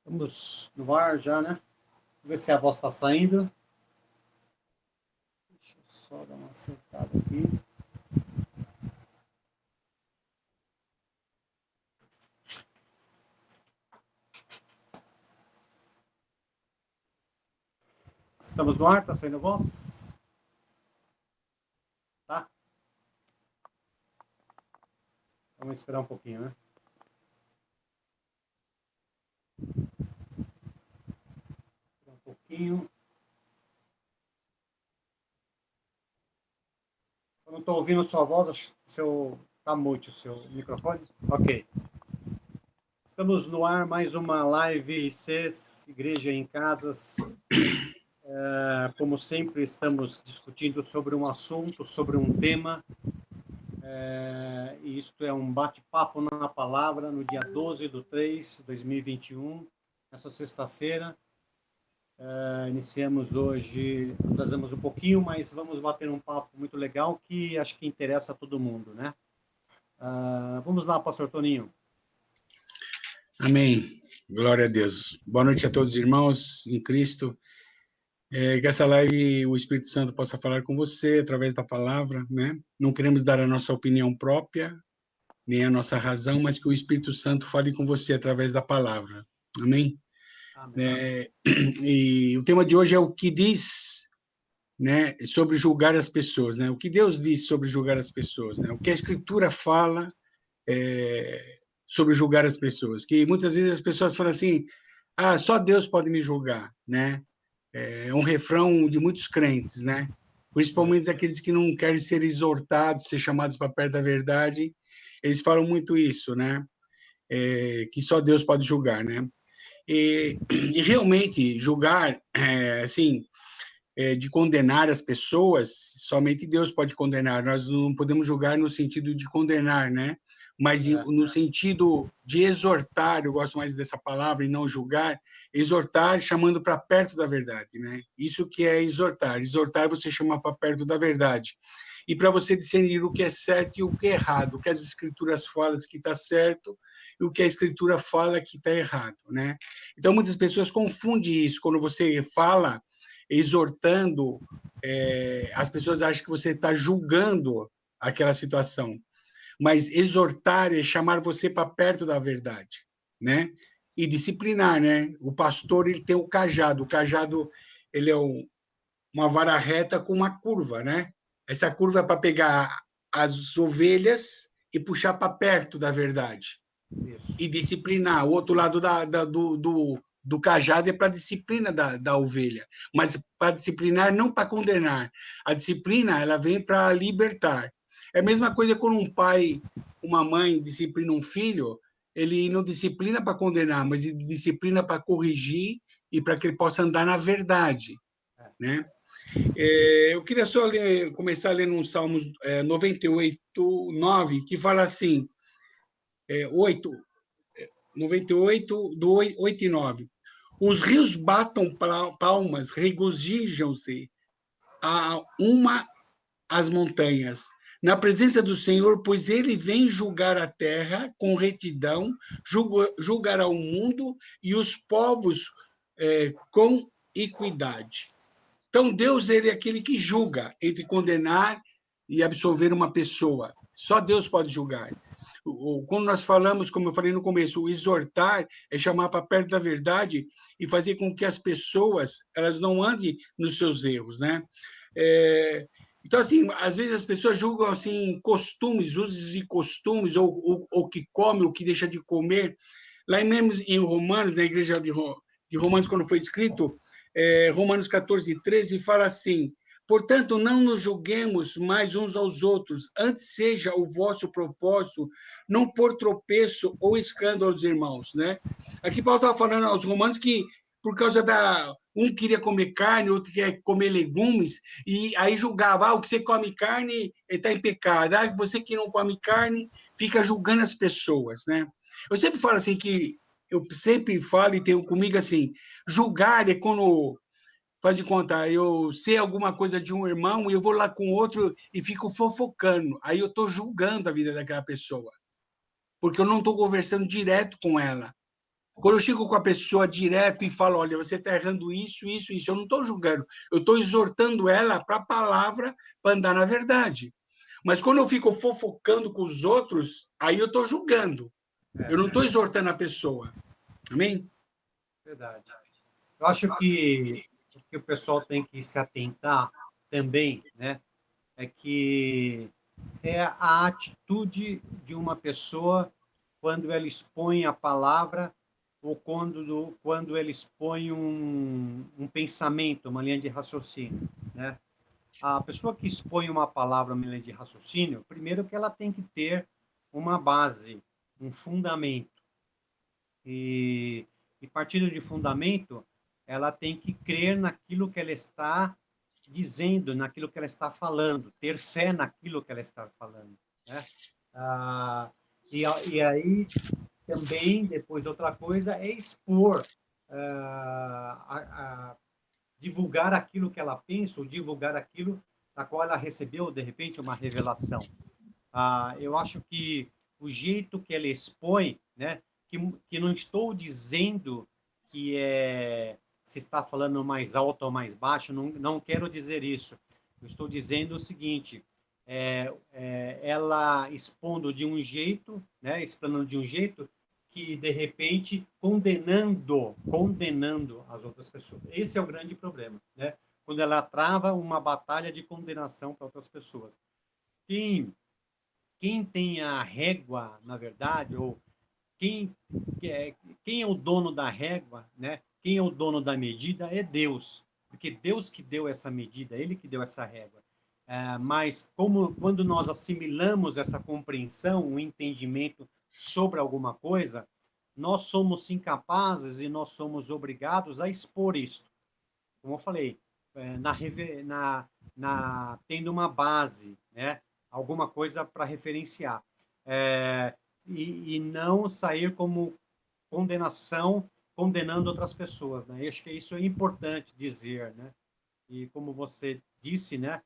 Estamos no ar já, né? Vamos ver se a voz está saindo. Deixa eu só dar uma acertada aqui. Estamos no ar, tá saindo voz? Tá? Vamos esperar um pouquinho, né? Esperar um pouquinho. Eu não estou ouvindo sua voz, acho que tá mute o seu microfone. Ok. Estamos no ar, mais uma live ICs, Igreja em Casas. Como sempre, estamos discutindo sobre um assunto, sobre um tema. E isto é um bate-papo na palavra, no dia 12/3/2021, nessa sexta-feira. Iniciamos hoje, atrasamos um pouquinho, mas vamos bater um papo muito legal que acho que interessa a todo mundo, né? Vamos lá, pastor Toninho. Amém. Glória a Deus. Boa noite a todos os irmãos em Cristo. Que essa live o Espírito Santo possa falar com você através da palavra, né? Não queremos dar a nossa opinião própria, nem a nossa razão, mas que o Espírito Santo fale com você através da palavra. Amém? Amém. E o tema de hoje é o que diz, né, sobre julgar as pessoas, né? O que Deus diz sobre julgar as pessoas, né? O que a Escritura fala sobre julgar as pessoas. Que muitas vezes as pessoas falam assim, só Deus pode me julgar, né? É um refrão de muitos crentes, né? Principalmente aqueles que não querem ser exortados, ser chamados para perto da verdade, eles falam muito isso, né? Que só Deus pode julgar, né? E realmente julgar, assim, de condenar as pessoas, somente Deus pode condenar. Nós não podemos julgar no sentido de condenar, né? Mas no sentido de exortar, eu gosto mais dessa palavra e não julgar, exortar chamando para perto da verdade, né? Isso que é exortar. Exortar você chama para perto da verdade. E para você discernir o que é certo e o que é errado, o que as escrituras falam que está certo e o que a escritura fala que está errado, né? Então muitas pessoas confundem isso quando você fala exortando, as pessoas acham que você está julgando aquela situação. Mas exortar é chamar você para perto da verdade, né? E disciplinar, né? O pastor, ele tem o cajado. O cajado, ele é uma vara reta com uma curva, né? Essa curva é para pegar as ovelhas e puxar para perto da verdade. Isso. E disciplinar. O outro lado do cajado é para a disciplina da ovelha, mas para disciplinar, não para condenar. A disciplina, ela vem para libertar. É a mesma coisa quando um pai, uma mãe disciplina um filho, ele não disciplina para condenar, mas ele disciplina para corrigir e para que ele possa andar na verdade, né? Eu queria só começar lendo um Salmos 98:9, que fala assim, 98, do 8 e 9. Os rios batam palmas, regozijam-se a uma as montanhas, na presença do Senhor, pois ele vem julgar a terra com retidão, julgará o mundo e os povos com equidade. Então, Deus, ele é aquele que julga entre condenar e absolver uma pessoa. Só Deus pode julgar. Quando nós falamos, como eu falei no começo, o exortar é chamar para perto da verdade e fazer com que as pessoas elas não andem nos seus erros, né? Então, assim, às vezes as pessoas julgam assim costumes, usos e costumes, ou que come, ou que deixa de comer. Lá mesmo em Romanos, na igreja de Romanos, quando foi escrito, Romanos 14:13 fala assim: portanto, não nos julguemos mais uns aos outros, antes seja o vosso propósito não pôr tropeço ou escândalo aos irmãos, né? Aqui Paulo estava falando aos romanos que por causa um queria comer carne, outro queria comer legumes, e aí julgava, o que você come carne está em pecado, você que não come carne fica julgando as pessoas, né? Eu sempre falo assim eu sempre falo e tenho comigo assim, julgar é quando, faz de conta, eu sei alguma coisa de um irmão e eu vou lá com outro e fico fofocando. Aí eu estou julgando a vida daquela pessoa, porque eu não estou conversando direto com ela. Quando eu chego com a pessoa direto e falo, olha, você está errando isso, isso, isso, eu não estou julgando, eu estou exortando ela para a palavra, para andar na verdade. Mas quando eu fico fofocando com os outros, aí eu estou julgando. Eu não estou exortando a pessoa. Amém? Verdade. Eu acho que o que o pessoal tem que se atentar também, né, é que é a atitude de uma pessoa quando ela expõe a palavra ou quando ela expõe um pensamento, uma linha de raciocínio, né? A pessoa que expõe uma palavra, uma linha de raciocínio, primeiro que ela tem que ter uma base, um fundamento. E partindo de fundamento, ela tem que crer naquilo que ela está dizendo, naquilo que ela está falando, ter fé naquilo que ela está falando, né? Ah, e aí também, depois, outra coisa é expor, divulgar aquilo que ela pensa, ou divulgar aquilo da qual ela recebeu, de repente, uma revelação. Eu acho que o jeito que ela expõe, né, que não estou dizendo que se está falando mais alto ou mais baixo, não quero dizer isso. Eu estou dizendo o seguinte, ela expondo de um jeito, né, explanando de um jeito que, de repente, condenando as outras pessoas. Esse é o grande problema, né? Quando ela trava uma batalha de condenação para outras pessoas. Quem tem a régua, na verdade, ou quem, quem é o dono da régua, né? Quem é o dono da medida é Deus, porque Deus que deu essa medida, Ele que deu essa régua. Mas quando nós assimilamos essa compreensão, um entendimento sobre alguma coisa, nós somos incapazes e nós somos obrigados a expor isto. Como eu falei, tendo uma base, né? Alguma coisa para referenciar. E não sair como condenando outras pessoas, né? Eu acho que isso é importante dizer, né? E como você disse, né?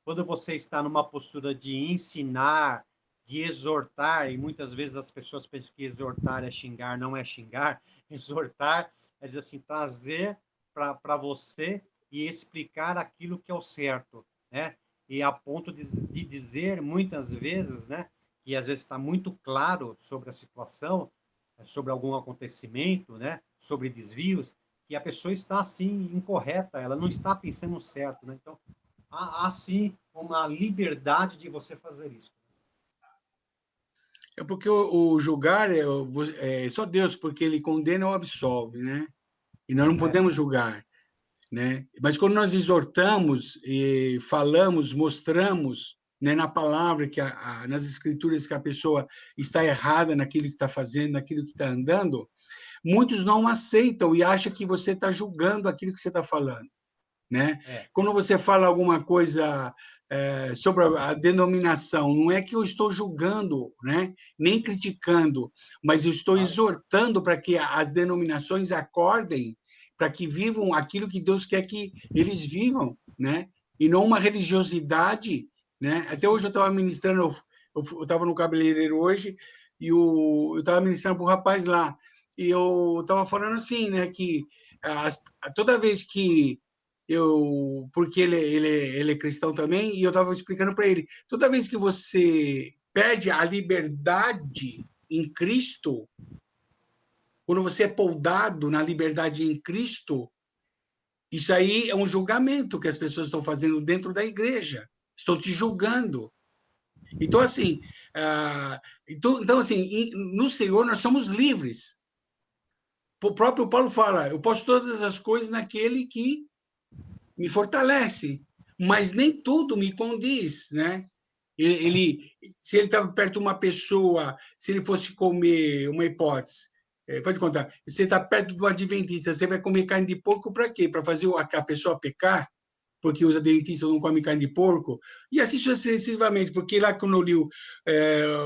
Quando você está numa postura de ensinar, de exortar, e muitas vezes as pessoas pensam que exortar é xingar, não é xingar. Exortar é dizer assim, trazer para você e explicar aquilo que é o certo, né? E a ponto de dizer muitas vezes, né? Que às vezes está muito claro sobre a situação, sobre algum acontecimento, né? Sobre desvios, que a pessoa está assim incorreta, ela não está pensando certo, né? Então há sim uma liberdade de você fazer isso. É porque o julgar é só Deus, porque ele condena ou absolve, né? E nós não podemos julgar, né? Mas quando nós exortamos e falamos, mostramos, né, na palavra nas escrituras que a pessoa está errada naquilo que está fazendo, naquilo que está andando, muitos não aceitam e acham que você está julgando aquilo que você está falando, né? Quando você fala alguma coisa sobre a denominação, não é que eu estou julgando, né? Nem criticando, mas eu estou exortando para que as denominações acordem, para que vivam aquilo que Deus quer que eles vivam, né? E não uma religiosidade, né? Até hoje eu estava ministrando, eu estava no cabeleireiro hoje e eu estava ministrando para o rapaz lá e eu estava falando assim, né? Que toda vez que porque ele é cristão também, e eu estava explicando para ele, toda vez que você perde a liberdade em Cristo, quando você é poldado na liberdade em Cristo, isso aí é um julgamento que as pessoas estão fazendo dentro da igreja, estão te julgando. Então, assim, assim, no Senhor nós somos livres. O próprio Paulo fala, eu posso todas as coisas naquele que me fortalece, mas nem tudo me condiz, né? Se ele estava perto de uma pessoa, se ele fosse comer, uma hipótese, pode contar, você está perto de um adventista, você vai comer carne de porco para quê? Para fazer a pessoa pecar? Porque os adventistas não comem carne de porco, e assim sucessivamente, porque lá quando eu li o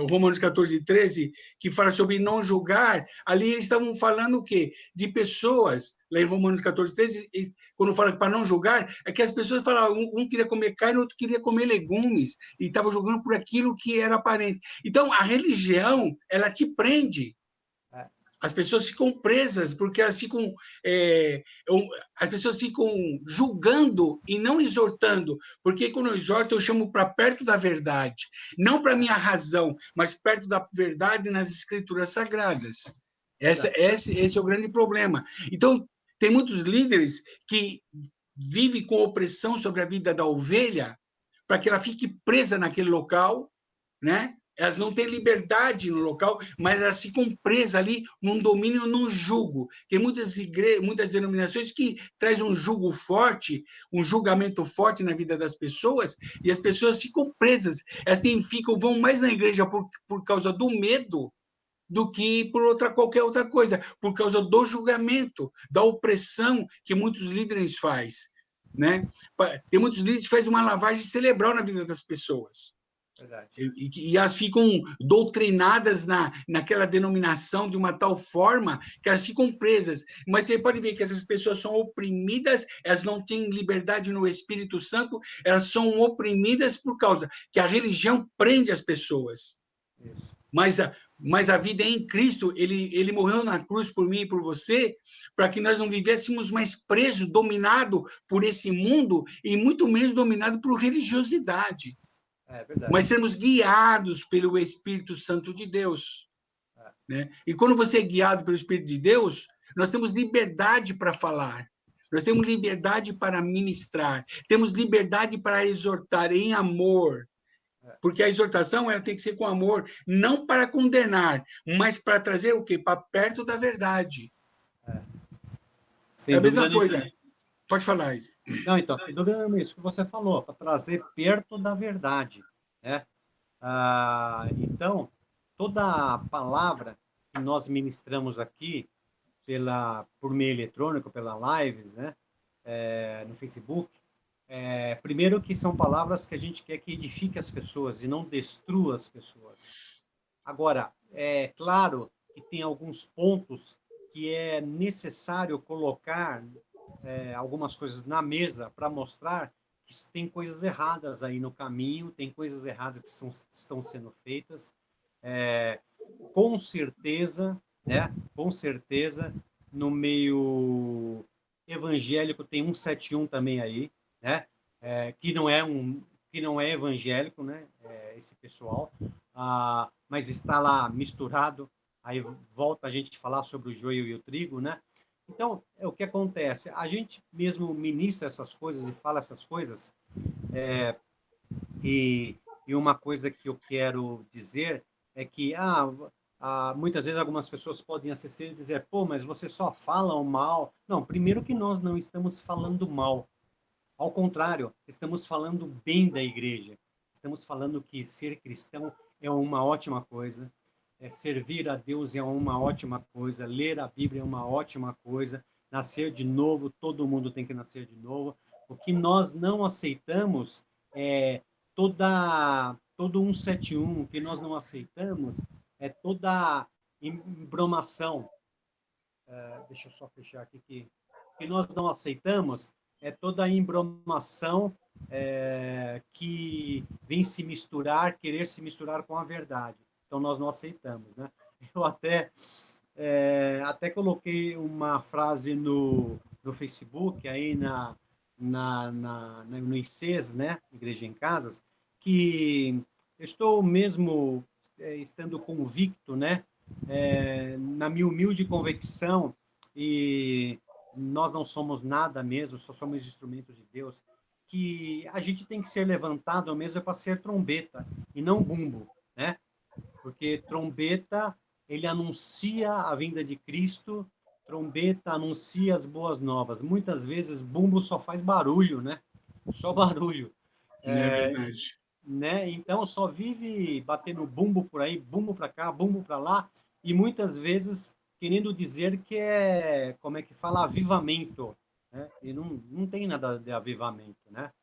Romanos 14, 13, que fala sobre não julgar, ali eles estavam falando o quê? De pessoas, lá em Romanos 14, 13, quando fala para não julgar, é que as pessoas falavam, um queria comer carne, outro queria comer legumes, e estavam julgando por aquilo que era aparente. Então, a religião, ela te prende. As pessoas ficam presas porque elas ficam, as pessoas ficam julgando e não exortando, porque quando eu exorto eu chamo para perto da verdade, não para minha razão, mas perto da verdade nas escrituras sagradas. Esse é o grande problema. Então, tem muitos líderes que vivem com opressão sobre a vida da ovelha para que ela fique presa naquele local, né? Elas não têm liberdade no local, mas elas ficam presas ali num domínio, num jugo. Tem muitas igrejas, muitas denominações que trazem um jugo forte, um julgamento forte na vida das pessoas, e as pessoas ficam presas. Elas vão mais na igreja por causa do medo do que por qualquer outra coisa, por causa do julgamento, da opressão que muitos líderes fazem. Né? Tem muitos líderes que fazem uma lavagem cerebral na vida das pessoas. Verdade. E elas ficam doutrinadas naquela denominação de uma tal forma que elas ficam presas. Mas você pode ver que essas pessoas são oprimidas, elas não têm liberdade no Espírito Santo, elas são oprimidas por causa que a religião prende as pessoas. Isso. Mas a vida é em Cristo, ele morreu na cruz por mim e por você, para que nós não vivêssemos mais presos, dominados por esse mundo, e muito menos dominados por religiosidade. É verdade. Mas sermos guiados pelo Espírito Santo de Deus. Né? E quando você é guiado pelo Espírito de Deus, nós temos liberdade para falar, nós temos liberdade para ministrar, temos liberdade para exortar em amor, porque a exortação ela tem que ser com amor, não para condenar, mas para trazer o quê? Para perto da verdade. Sem é a mesma dúvida coisa. nenhuma. Pode falar, Isa. Não, então, sem dúvida nenhuma, isso que você falou, para trazer perto da verdade. Né? Então, toda a palavra que nós ministramos aqui, por meio eletrônico, pela lives, né? No Facebook, primeiro que são palavras que a gente quer que edifique as pessoas e não destrua as pessoas. Agora, é claro que tem alguns pontos que é necessário colocar algumas coisas na mesa para mostrar que tem coisas erradas aí no caminho, tem coisas erradas que estão sendo feitas. Com certeza, né? Com certeza, no meio evangélico tem 171 também aí, né? Que não é evangélico, né? Esse pessoal, mas está lá misturado. Aí volta a gente falar sobre o joio e o trigo, né? Então, o que acontece? A gente mesmo ministra essas coisas e fala essas coisas, e uma coisa que eu quero dizer é que muitas vezes algumas pessoas podem acessar e dizer, pô, mas você só fala o mal. Não, primeiro que nós não estamos falando mal. Ao contrário, estamos falando bem da igreja. Estamos falando que ser cristão é uma ótima coisa, servir a Deus é uma ótima coisa, ler a Bíblia é uma ótima coisa, nascer de novo, todo mundo tem que nascer de novo. O que nós não aceitamos é todo 171, o que nós não aceitamos é toda embromação. Deixa eu só fechar aqui que o que nós não aceitamos é toda a embromação que vem querer se misturar com a verdade. Então, nós não aceitamos. Né? Eu até coloquei uma frase no Facebook, aí no ICES, né? Igreja em Casas, que eu estou mesmo estando convicto, né? Na minha humilde convicção, e nós não somos nada mesmo, só somos instrumentos de Deus, que a gente tem que ser levantado mesmo para ser trombeta e não bumbo, né? Porque trombeta, ele anuncia a vinda de Cristo, trombeta anuncia as boas novas. Muitas vezes bumbo só faz barulho, né? Só barulho. É verdade. Né? Então só vive batendo bumbo por aí, bumbo para cá, bumbo para lá, e muitas vezes querendo dizer que como é que fala, avivamento, né? E não tem nada de avivamento, né?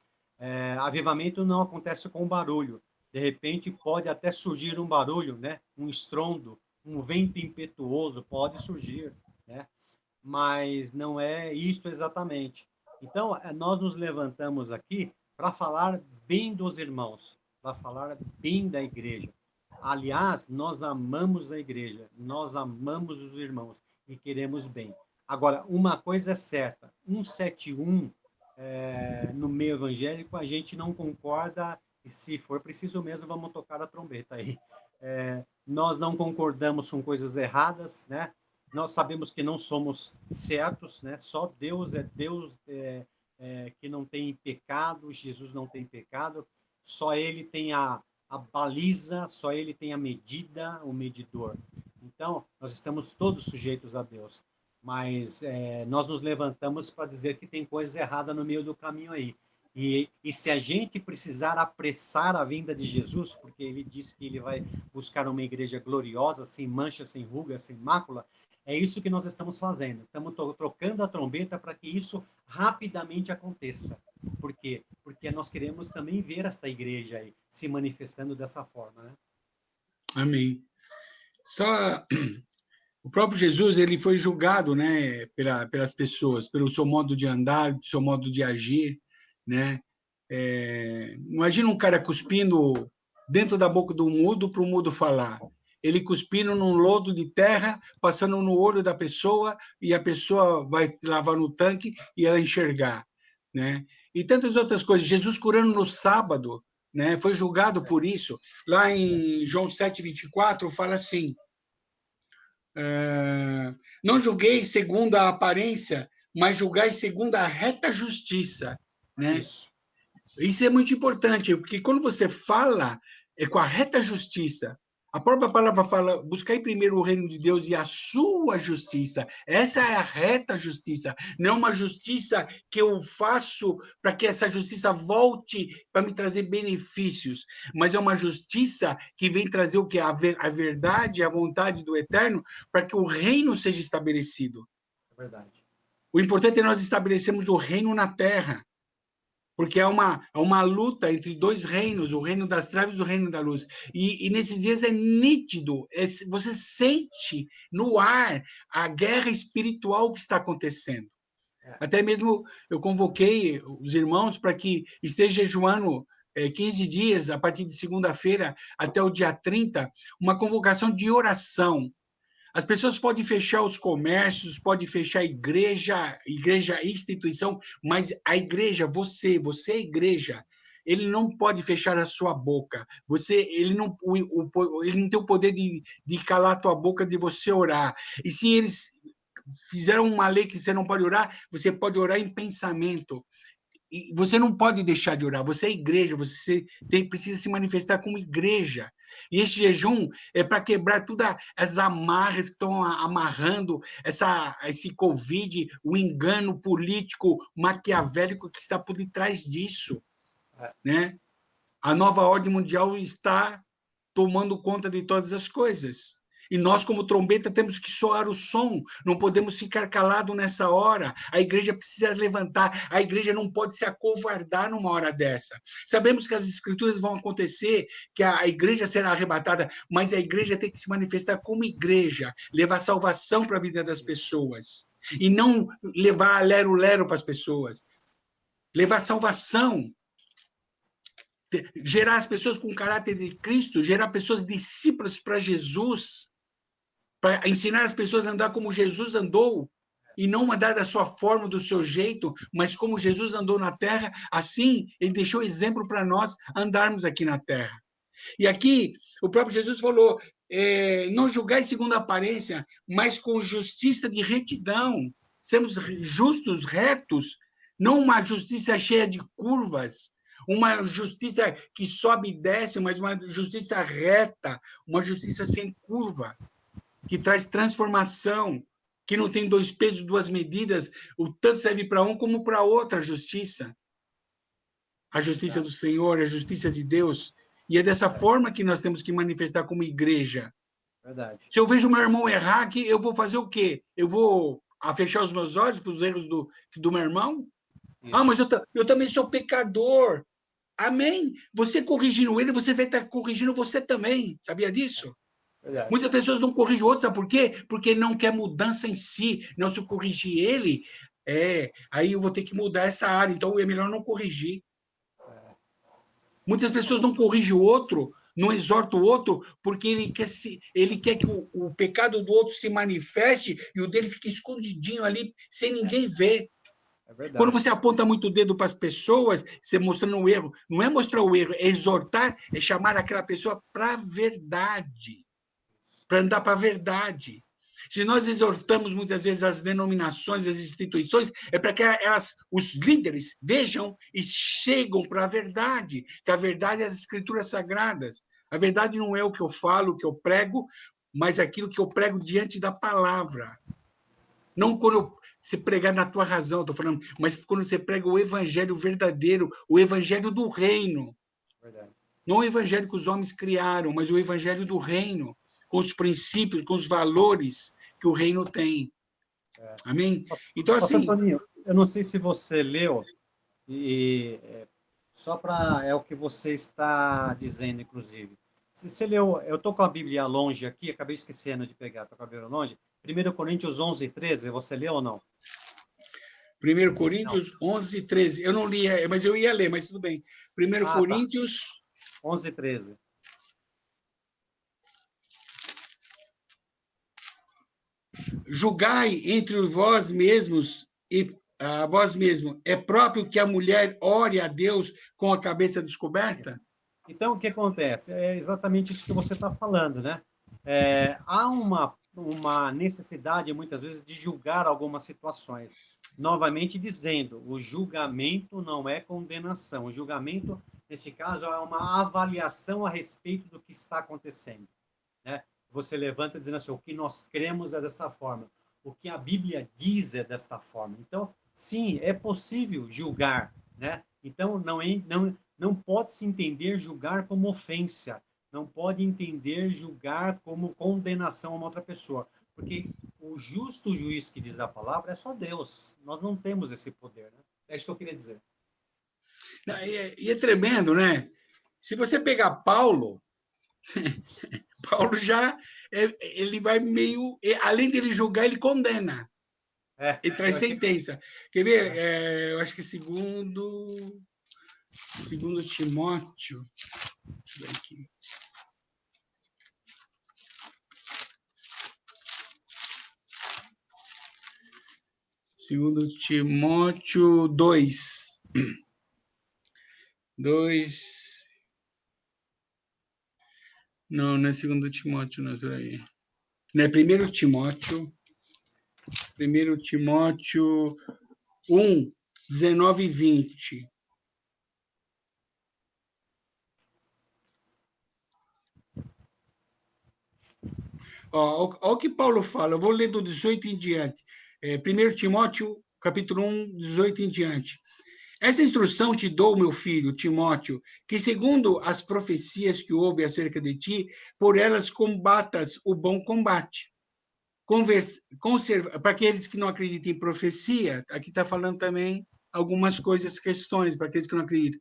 Avivamento não acontece com barulho. De repente pode até surgir um barulho, né? Um estrondo, um vento impetuoso pode surgir, né? Mas não é isto exatamente. Então, nós nos levantamos aqui para falar bem dos irmãos, para falar bem da igreja. Aliás, nós amamos a igreja, nós amamos os irmãos e queremos bem. Agora, uma coisa é certa, 171, no meio evangélico, a gente não concorda, e se for preciso mesmo, vamos tocar a trombeta aí. Nós não concordamos com coisas erradas, né? Nós sabemos que não somos certos, né? Só Deus é Deus, que não tem pecado, Jesus não tem pecado, só Ele tem a baliza, só Ele tem a medida, o medidor. Então, nós estamos todos sujeitos a Deus, mas nós nos levantamos para dizer que tem coisa errada no meio do caminho aí. E se a gente precisar apressar a vinda de Jesus, porque ele disse que ele vai buscar uma igreja gloriosa, sem mancha, sem ruga, sem mácula, é isso que nós estamos fazendo. Estamos trocando a trombeta para que isso rapidamente aconteça. Por quê? Porque nós queremos também ver esta igreja aí se manifestando dessa forma, né? Amém. Só o próprio Jesus, ele foi julgado, né, pelas pessoas, pelo seu modo de andar, seu modo de agir, né? Imagina um cara cuspindo dentro da boca do mudo para o mudo falar. Ele cuspindo num lodo de terra, passando no olho da pessoa, e a pessoa vai lavar no tanque e ela enxergar, né? E tantas outras coisas. Jesus curando no sábado, né? Foi julgado por isso. Lá em João 7:24 fala assim: não julguei segundo a aparência, mas julgai segundo a reta justiça, né? Isso é muito importante, porque quando você fala com a reta justiça, a própria palavra fala, buscai primeiro o reino de Deus e a sua justiça. Essa é a reta justiça, não uma justiça que eu faço para que essa justiça volte para me trazer benefícios, mas é uma justiça que vem trazer o que? A verdade, a vontade do eterno, para que o reino seja estabelecido. É verdade. O importante é nós estabelecermos o reino na terra, porque é uma luta entre dois reinos, o reino das trevas e o reino da luz. E nesses dias é nítido, você sente no ar a guerra espiritual que está acontecendo. Até mesmo eu convoquei os irmãos para que esteja jejuando 15 dias, a partir de segunda-feira até o dia 30, uma convocação de oração. As pessoas podem fechar os comércios, podem fechar a igreja, instituição, mas a igreja, você é igreja, ele não pode fechar a sua boca. Ele não tem o poder de calar a tua boca, de você orar. E se eles fizeram uma lei que você não pode orar, você pode orar em pensamento. E você não pode deixar de orar, você é igreja, você precisa se manifestar como igreja. E esse jejum é para quebrar todas as amarras que estão amarrando esse Covid, o engano político maquiavélico que está por detrás disso. Né? A nova ordem mundial está tomando conta de todas as coisas. E nós, como trombeta, temos que soar o som, não podemos ficar calados nessa hora. A igreja precisa levantar, a igreja não pode se acovardar numa hora dessa. Sabemos que as escrituras vão acontecer, que a igreja será arrebatada, mas a igreja tem que se manifestar como igreja, levar salvação para a vida das pessoas, e não levar lero-lero para as pessoas, levar salvação. Gerar as pessoas com o caráter de Cristo, gerar pessoas discípulas para Jesus, para ensinar as pessoas a andar como Jesus andou, e não andar da sua forma, do seu jeito, mas como Jesus andou na terra, assim ele deixou exemplo para nós andarmos aqui na terra. E aqui o próprio Jesus falou, não julgai segundo a aparência, mas com justiça de retidão, sermos justos, retos, não uma justiça cheia de curvas, uma justiça que sobe e desce, mas uma justiça reta, uma justiça sem curva, que traz transformação, que não tem dois pesos, duas medidas, o tanto serve para um como para outra justiça. A justiça do Senhor, a justiça de Deus. E é dessa forma que nós temos que manifestar como igreja. Verdade. Se eu vejo meu irmão errar aqui, eu vou fazer o quê? Eu vou fechar os meus olhos para os erros do meu irmão? Isso. Ah, mas eu também sou pecador. Amém? Você corrigindo ele, você vai estar corrigindo você também. Sabia disso? Verdade. Muitas pessoas não corrigem outros, sabe por quê? Porque não quer mudança em si. Não, se eu corrigir ele, aí eu vou ter que mudar essa área. Então é melhor não corrigir. Muitas pessoas não corrigem o outro não exorta o outro porque ele quer que o pecado do outro se manifeste e o dele fique escondidinho ali, sem ninguém ver. É verdade. Quando você aponta muito o dedo para as pessoas, você mostrando o erro, não é mostrar o erro, é exortar, é chamar aquela pessoa para a verdade, para andar para a verdade. Se nós exortamos muitas vezes as denominações, as instituições, é para que os líderes vejam e chegam para a verdade, que a verdade é as escrituras sagradas. A verdade não é o que eu falo, o que eu prego, mas aquilo que eu prego diante da palavra. Não quando você pregar na tua razão, estou falando, mas quando você prega o evangelho verdadeiro, o evangelho do reino. Verdade. Não o evangelho que os homens criaram, mas o evangelho do reino, com os princípios, com os valores que o reino tem. Amém? Então, Pastor assim... Toninho, eu não sei se você leu, só para... É o que você está dizendo, inclusive. Se você leu... Eu estou com a Bíblia longe aqui, acabei esquecendo de pegar, estou com a Bíblia longe. 1 Coríntios 11:13, você leu ou não? 1 Coríntios 11:13. Eu não li, mas eu ia ler, mas tudo bem. 1 Coríntios... Tá. 11:13. Julgai entre vós mesmos e a vós mesmo. É próprio que a mulher ore a Deus com a cabeça descoberta? Então, o que acontece? É exatamente isso que você está falando, né? Há uma necessidade, muitas vezes, de julgar algumas situações. Novamente dizendo, o julgamento não é condenação. O julgamento, nesse caso, é uma avaliação a respeito do que está acontecendo, né? Você levanta dizendo assim, o que nós cremos é desta forma. O que a Bíblia diz é desta forma. Então, sim, é possível julgar, né? Então, não pode se entender julgar como ofensa, não pode entender julgar como condenação a uma outra pessoa, porque o justo juiz que diz a palavra é só Deus. Nós não temos esse poder, né? É isso que eu queria dizer. E é tremendo, né? Se você pegar Paulo, Paulo já ele vai meio, além dele julgar, ele condena. Ele traz sentença. Quer ver? Eu acho que segundo Timóteo. Aqui. Segundo Timóteo 2. 2. Não é segundo Timóteo, não, peraí. Não é 1 Timóteo. 1 Timóteo 1, 19 e 20. Olha o que Paulo fala, eu vou ler do 18 em diante. 1 Timóteo, capítulo 1, 18 em diante. Essa instrução te dou, meu filho, Timóteo, que segundo as profecias que houve acerca de ti, por elas combatas o bom combate. Para aqueles que não acreditam em profecia, aqui está falando também algumas coisas, questões, para aqueles que não acreditam.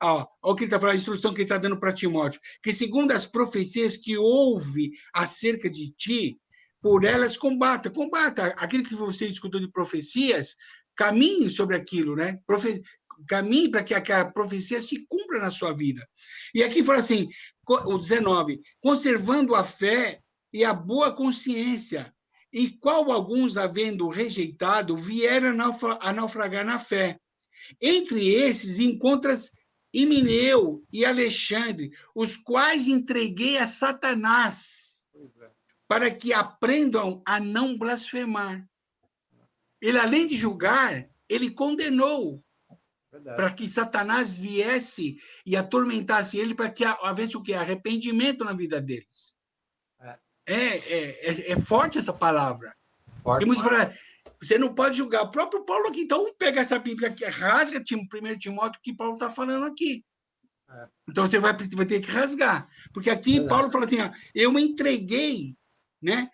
Olha o que ele está falando, a instrução que ele está dando para Timóteo, que segundo as profecias que houve acerca de ti, por elas combata. Aquilo que você escutou de profecias, caminhe sobre aquilo, né? Caminhe para que a profecia se cumpra na sua vida. E aqui fala assim, o 19, conservando a fé e a boa consciência, e qual alguns, havendo rejeitado, vieram a naufragar na fé. Entre esses encontras Himeneu e Alexandre, os quais entreguei a Satanás, para que aprendam a não blasfemar. Ele, além de julgar, ele condenou, para que Satanás viesse e atormentasse ele, para que houvesse o quê? Arrependimento na vida deles. É forte essa palavra. Forte. Você não pode julgar. O próprio Paulo aqui, então, pega essa Bíblia aqui, rasga 1 Timóteo, que Paulo está falando aqui. Então, você vai ter que rasgar. Porque aqui Paulo fala assim, eu entreguei, né?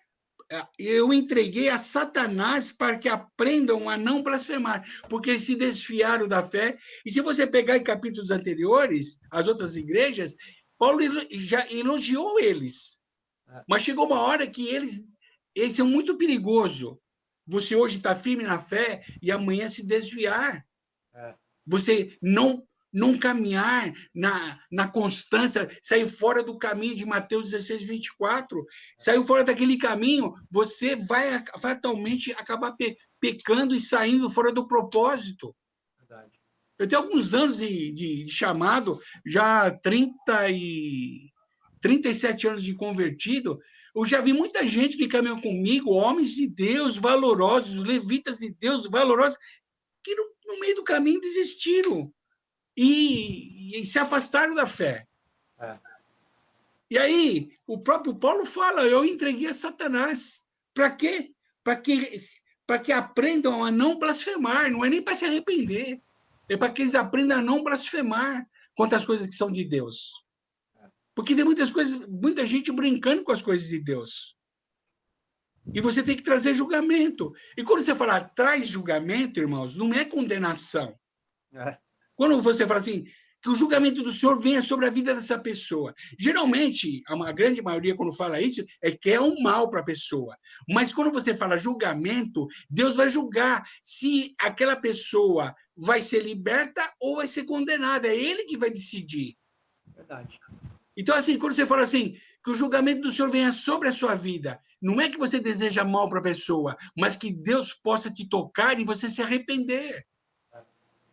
Eu entreguei a Satanás para que aprendam a não blasfemar, porque eles se desfiaram da fé. E se você pegar em capítulos anteriores, as outras igrejas, Paulo já elogiou eles. Mas chegou uma hora que eles são muito perigosos. Você hoje está firme na fé e amanhã se desviar. Você não não caminhar na constância, saiu fora do caminho de Mateus 16, 24, saiu fora daquele caminho, você vai fatalmente acabar pecando e saindo fora do propósito. Verdade. Eu tenho alguns anos de chamado, já 37 anos de convertido, eu já vi muita gente que caminhou comigo, homens de Deus valorosos, levitas de Deus valorosos, que no meio do caminho desistiram e se afastaram da fé. É. E aí, o próprio Paulo fala, eu entreguei a Satanás. Para quê? Para que aprendam a não blasfemar, não é nem para se arrepender, é para que eles aprendam a não blasfemar contra as coisas que são de Deus. Porque tem muitas coisas, muita gente brincando com as coisas de Deus. E você tem que trazer julgamento. E quando você fala traz julgamento, irmãos, não é condenação. É. Quando você fala assim, que o julgamento do Senhor venha sobre a vida dessa pessoa. Geralmente, a grande maioria, quando fala isso, é que é um mal para a pessoa. Mas quando você fala julgamento, Deus vai julgar se aquela pessoa vai ser liberta ou vai ser condenada. É Ele que vai decidir. Verdade. Então, assim, quando você fala assim, que o julgamento do Senhor venha sobre a sua vida, não é que você deseja mal para a pessoa, mas que Deus possa te tocar e você se arrepender.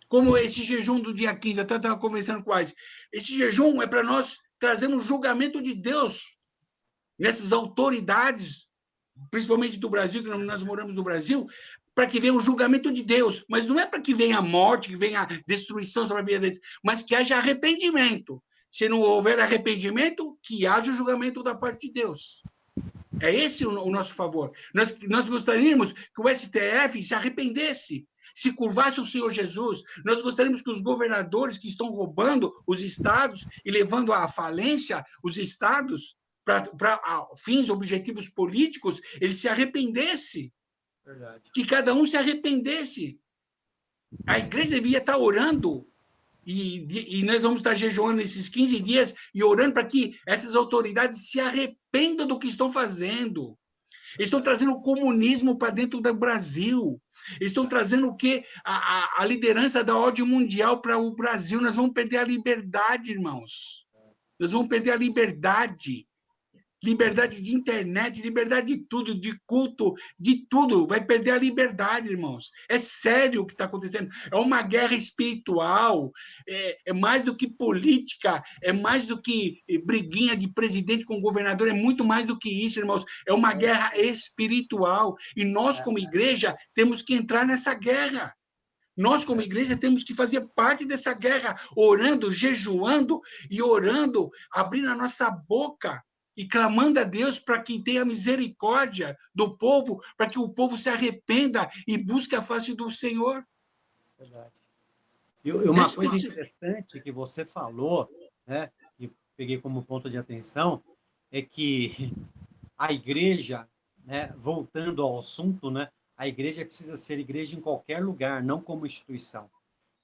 Como esse jejum do dia 15, até estava conversando com a Ais. Esse jejum é para nós trazermos julgamento de Deus nessas autoridades, principalmente do Brasil, que nós moramos no Brasil, para que venha o julgamento de Deus. Mas não é para que venha a morte, que venha a destruição sobre a vida deles, mas que haja arrependimento. Se não houver arrependimento, que haja o julgamento da parte de Deus. É esse o nosso favor. Nós gostaríamos que o STF se arrependesse, se curvasse ao Senhor Jesus. Nós gostaríamos que os governadores que estão roubando os estados e levando à falência os estados para fins, objetivos políticos, eles se arrependessem. Verdade. Que cada um se arrependesse. A igreja devia estar orando e nós vamos estar jejuando esses 15 dias e orando para que essas autoridades se arrependam do que estão fazendo. Eles estão trazendo o comunismo para dentro do Brasil. Eles estão trazendo o quê? A liderança da ordem mundial para o Brasil. Nós vamos perder a liberdade, irmãos. Nós vamos perder a liberdade. Liberdade de internet, liberdade de tudo, de culto, de tudo. Vai perder a liberdade, irmãos. É sério o que está acontecendo. É uma guerra espiritual, é mais do que política, é mais do que briguinha de presidente com governador, é muito mais do que isso, irmãos. É uma guerra espiritual. E nós, como igreja, temos que entrar nessa guerra. Nós, como igreja, temos que fazer parte dessa guerra, orando, jejuando e orando, abrindo a nossa boca e clamando a Deus para que tenha misericórdia do povo, para que o povo se arrependa e busque a face do Senhor. Verdade. E uma coisa interessante que você falou, né, que peguei como ponto de atenção, é que a igreja, né, voltando ao assunto, né, a igreja precisa ser igreja em qualquer lugar, não como instituição.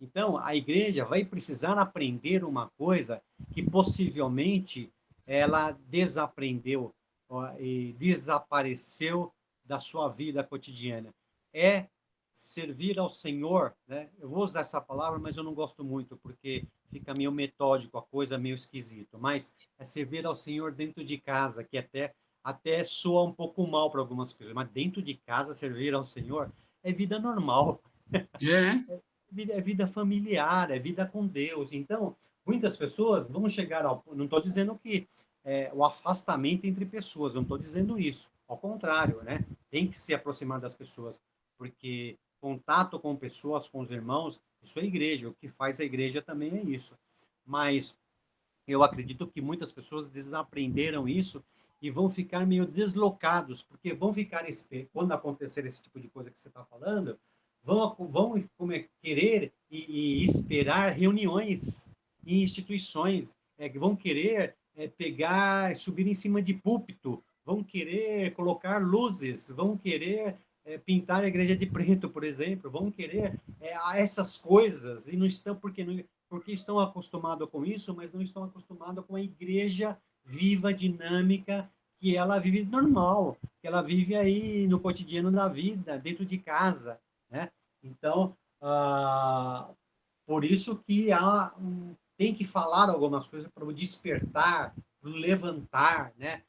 Então, a igreja vai precisar aprender uma coisa que possivelmente ela desaprendeu e desapareceu da sua vida cotidiana. É servir ao Senhor, né? Eu vou usar essa palavra, mas eu não gosto muito, porque fica meio metódico, a coisa meio esquisito. Mas é servir ao Senhor dentro de casa, que até soa um pouco mal para algumas pessoas. Mas dentro de casa, servir ao Senhor é vida normal. É vida familiar, é vida com Deus. Então, muitas pessoas vão chegar ao... Não estou dizendo que o afastamento entre pessoas, não estou dizendo isso. Ao contrário, né? Tem que se aproximar das pessoas, porque contato com pessoas, com os irmãos, isso é igreja. O que faz a igreja também é isso. Mas eu acredito que muitas pessoas desaprenderam isso e vão ficar meio deslocados, porque vão ficar, quando acontecer esse tipo de coisa que você está falando, vão querer e esperar reuniões em instituições, vão querer pegar, subir em cima de púlpito, vão querer colocar luzes, vão querer pintar a igreja de preto, por exemplo, vão querer essas coisas, e não estão, porque estão acostumados com isso, mas não estão acostumados com a igreja viva, dinâmica, que ela vive normal, que ela vive aí no cotidiano da vida, dentro de casa, né? Então, Por isso que tem que falar algumas coisas para o despertar, para o levantar, né?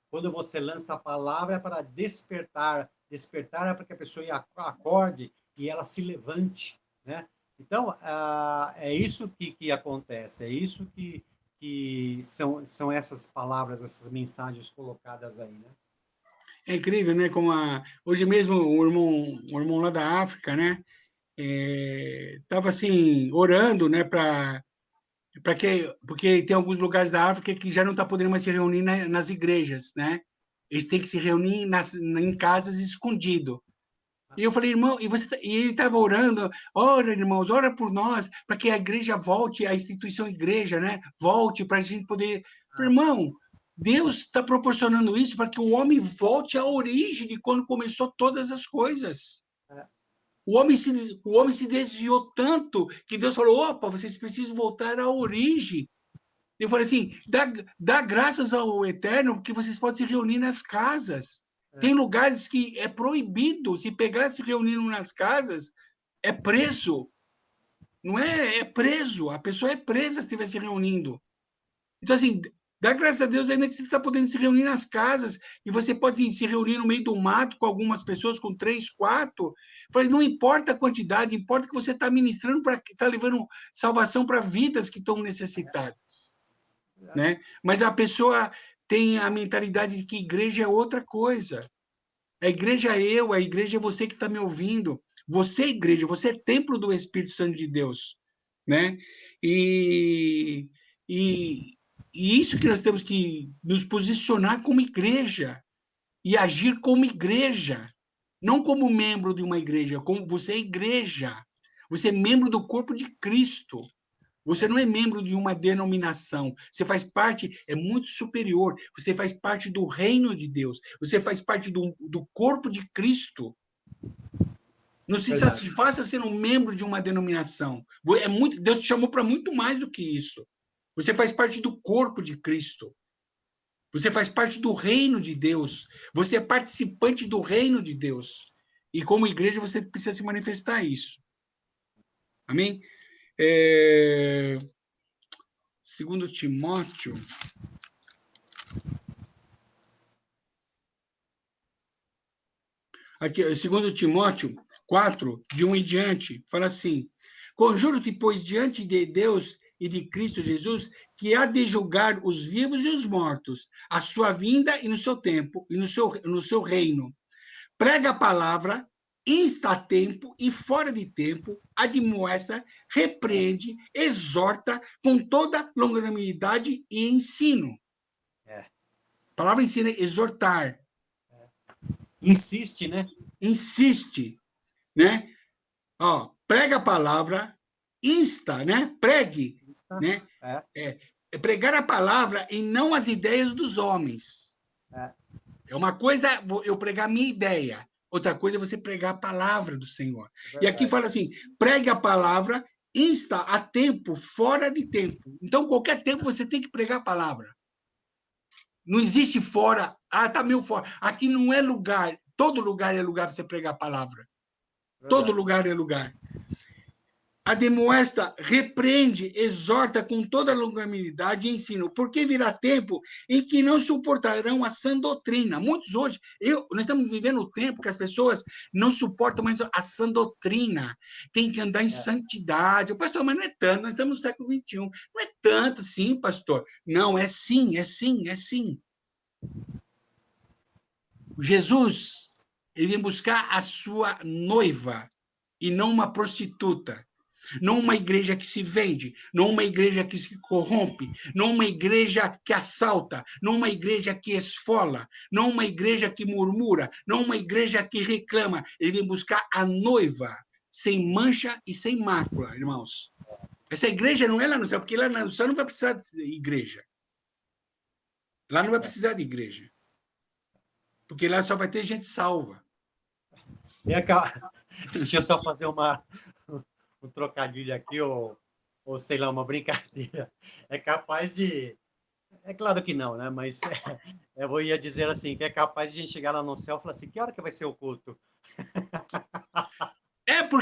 Quando você lança a palavra é para despertar. Despertar é para que a pessoa acorde e ela se levante, né? Então, é isso que acontece, é isso que são essas palavras, essas mensagens colocadas aí, né? É incrível, né? Hoje mesmo um irmão lá da África, né? Estava assim orando, né? Porque tem alguns lugares da África que já não está podendo mais se reunir nas igrejas, né? Eles têm que se reunir em casas escondido. E eu falei, irmão, e ele estava orando, ora, irmãos, ora por nós, para que a igreja volte, a instituição igreja, né? Volte para a gente poder. Irmão, Deus está proporcionando isso para que o homem volte à origem de quando começou todas as coisas. O homem se desviou tanto que Deus falou: opa, vocês precisam voltar à origem. Eu falei assim: dá graças ao Eterno, porque vocês podem se reunir nas casas. Tem lugares que é proibido, se pegar se reunindo nas casas, é preso. Não é? É preso. A pessoa é presa se estiver se reunindo. Então, assim, dá graças a Deus ainda que você está podendo se reunir nas casas e você pode assim, se reunir no meio do mato com algumas pessoas, com 3, 4. Falei, não importa a quantidade, importa que você está ministrando, está levando salvação para vidas que estão necessitadas. Né? Mas a pessoa tem a mentalidade de que igreja é outra coisa. A igreja é eu, a igreja é você que está me ouvindo. Você é igreja, você é templo do Espírito Santo de Deus. Né? E, e, e isso que nós temos que nos posicionar como igreja e agir como igreja, não como membro de uma igreja, como você é igreja. Você é membro do corpo de Cristo. Você não é membro de uma denominação. Você faz parte, é muito superior. Você faz parte do reino de Deus. Você faz parte do corpo de Cristo. Não se satisfaça sendo membro de uma denominação. Deus te chamou para muito mais do que isso. Você faz parte do corpo de Cristo. Você faz parte do reino de Deus. Você é participante do reino de Deus. E como igreja, você precisa se manifestar isso. Amém? Segundo Timóteo. Aqui, segundo Timóteo 4, de 1 em diante, fala assim: conjuro-te, pois, diante de Deus e de Cristo Jesus, que há de julgar os vivos e os mortos, a sua vinda e no seu tempo, e no seu reino. Prega a palavra, insta a tempo e fora de tempo, admoesta, repreende, exorta com toda longanimidade e ensino. A palavra ensina é exortar. Insiste, né? Insiste, né? Prega a palavra, insta, né? Pregue, né? É pregar a palavra e não as ideias dos homens. É uma coisa eu pregar a minha ideia, outra coisa é você pregar a palavra do Senhor. E aqui fala assim: pregue a palavra, insta a tempo, fora de tempo. Então, qualquer tempo você tem que pregar a palavra. Não existe fora, tá meio fora. Aqui não é lugar, todo lugar é lugar para você pregar a palavra. Todo lugar é lugar. Admoesta, repreende, exorta com toda longanimidade e ensino, porque virá tempo em que não suportarão a sã doutrina. Muitos hoje, nós estamos vivendo o tempo que as pessoas não suportam mais a sã doutrina, tem que andar em santidade. Pastor, mas não é tanto, nós estamos no século XXI. Não é tanto assim, pastor. Não, é sim, é sim, é sim. Jesus, ele vem buscar a sua noiva e não uma prostituta. Não uma igreja que se vende, não uma igreja que se corrompe, não uma igreja que assalta, não uma igreja que esfola, não uma igreja que murmura, não uma igreja que reclama. Ele vem buscar a noiva, sem mancha e sem mácula, irmãos. Essa igreja não é lá no céu, porque lá no céu não vai precisar de igreja. Lá não vai precisar de igreja. Porque lá só vai ter gente salva. Deixa eu só fazer um trocadilho aqui, ou sei lá, uma brincadeira. É capaz de... É claro que não, né? Mas eu ia dizer assim, que é capaz de a gente chegar lá no céu e falar assim, que hora que vai ser o culto?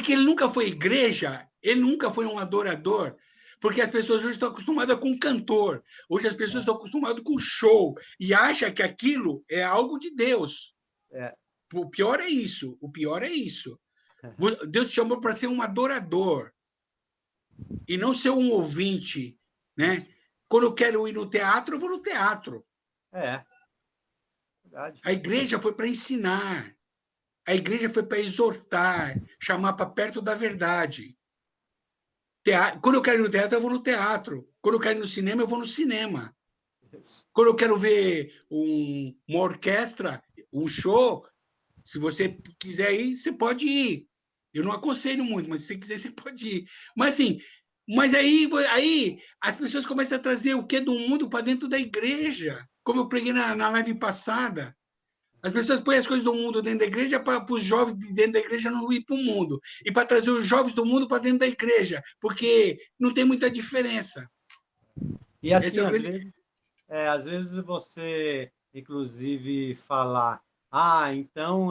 Porque ele nunca foi igreja, ele nunca foi um adorador. Porque as pessoas hoje estão acostumadas com cantor, hoje as pessoas estão acostumadas com show, e acham que aquilo é algo de Deus. É. O pior é isso, o pior é isso. Deus te chamou para ser um adorador, e não ser um ouvinte, né? Quando eu quero ir no teatro, eu vou no teatro. É. Verdade. A igreja foi para ensinar, a igreja foi para exortar, chamar para perto da verdade. Quando eu quero ir no teatro, eu vou no teatro. Quando eu quero ir no cinema, eu vou no cinema. Isso. Quando eu quero ver uma orquestra, um show, se você quiser ir, você pode ir. Eu não aconselho muito, mas se você quiser, você pode ir. Mas assim, aí as pessoas começam a trazer o que do mundo para dentro da igreja, como eu preguei na live passada. As pessoas põem as coisas do mundo dentro da igreja para os jovens de dentro da igreja não ir para o mundo. E para trazer os jovens do mundo para dentro da igreja, porque não tem muita diferença. E assim, Esse é o grande... às vezes você, inclusive, falar, então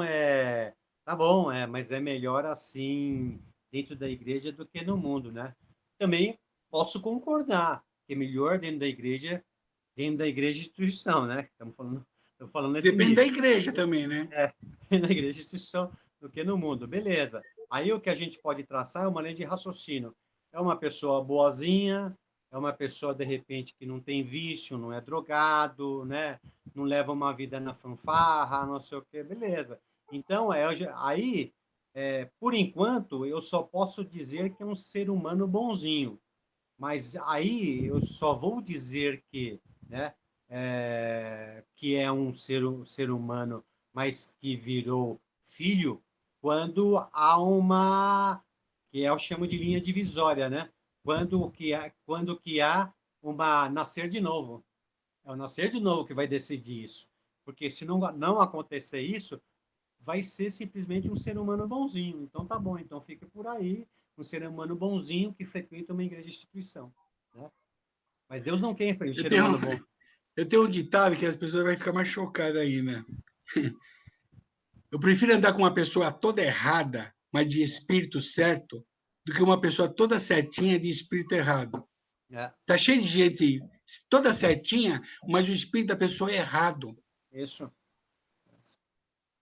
tá bom, mas é melhor assim dentro da igreja do que no mundo, né? Também posso concordar que é melhor dentro da igreja instituição, né? Estamos falando nesse Depende da nível. igreja também, né? Na igreja instituição do que no mundo, beleza. Aí o que a gente pode traçar é uma linha de raciocínio. É uma pessoa boazinha, é uma pessoa, de repente, que não tem vício, não é drogado, né? Não leva uma vida na fanfarra, não sei o quê, beleza. Então, aí, por enquanto, eu só posso dizer que é um ser humano bonzinho. Mas aí eu só vou dizer né, que é um ser humano, mas que virou filho, quando há que eu chamo de linha divisória, né? Quando que há uma nascer de novo. É o nascer de novo que vai decidir isso. Porque se não acontecer isso, vai ser simplesmente um ser humano bonzinho. Então tá bom, então fica por aí, um ser humano bonzinho que frequenta uma igreja instituição, né? Mas Deus não quer um Eu ser tenho, humano bom. eu tenho um ditado que as pessoas vão ficar mais chocadas aí, né? Eu prefiro andar com uma pessoa toda errada, mas de espírito certo, do que uma pessoa toda certinha de espírito errado. É, Tá cheio de gente toda certinha, mas o espírito da pessoa é errado. isso.